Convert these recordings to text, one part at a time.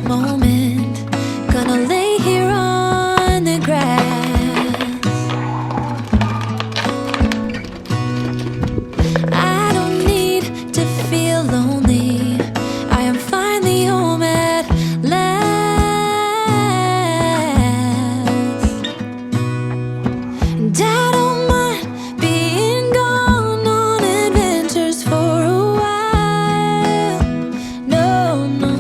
moment. Gonna lay here on the grass. I don't need to feel lonely. I am finally home at last. And I don't mind being gone on adventures for a while. No, no.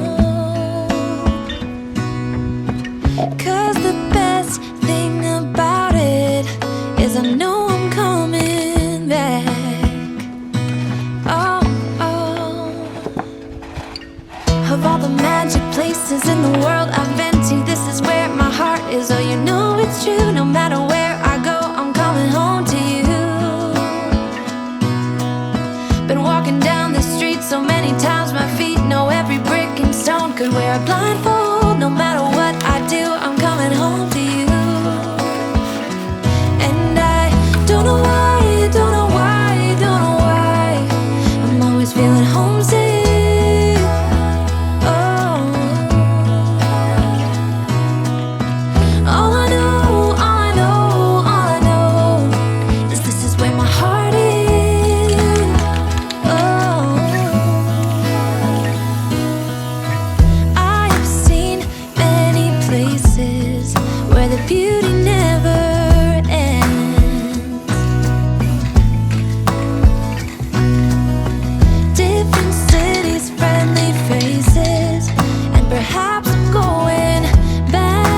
'Cause the best thing about it is I know I'm coming back. Oh, oh. Of all the magic places in the world I've been to, this is where my heart is. Oh, you know it's true. No matter where I go, I'm coming home to you. Been walking down the street so many times, my feet know every brick and stone. Could wear a blindfold. No matter what I do, I'm coming home to you. And I don't know why, don't know why, don't know why I'm always feeling homesick. Oh, all I know, all I know, all I know is this is where my heart is. Oh, I have seen many places where the beauty never ends. Different cities, friendly faces, and perhaps I'm going back.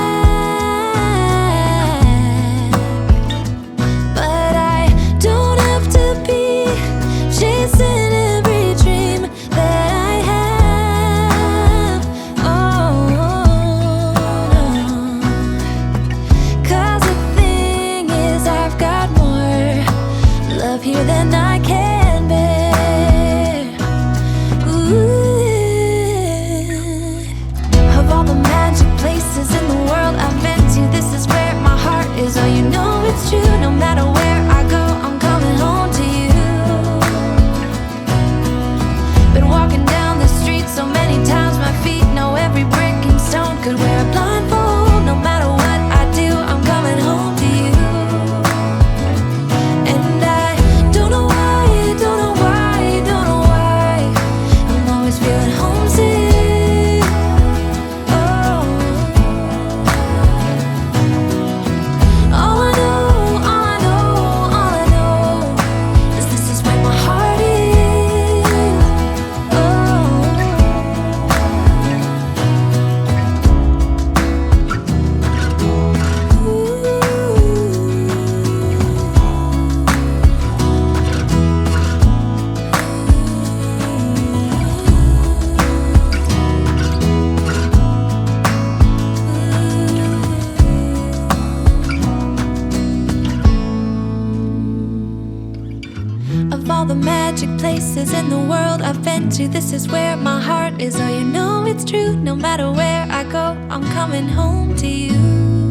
But I don't have to be chasing every dream that I have. Oh, no. 'Cause the thing is, I've got more love here than I can bear. Ooh. Of all the magic places in the world I've been to, this is where my heart is. Oh, you know it's true. No matter where I go, I'm coming home to you. Been walking down the street so many times, my feet know every brick and stone. Could wear a blindfold. No matter what I do, I'm coming home to you. And I don't know why, don't know why, don't know why I'm always feeling homesick. Oh, all I know, all I know, all I know is this is where my heart is. Oh, of all the magic places in the world I've been to, this is where my heart is. Oh, you know it's true. No matter where I go, I'm coming home to you.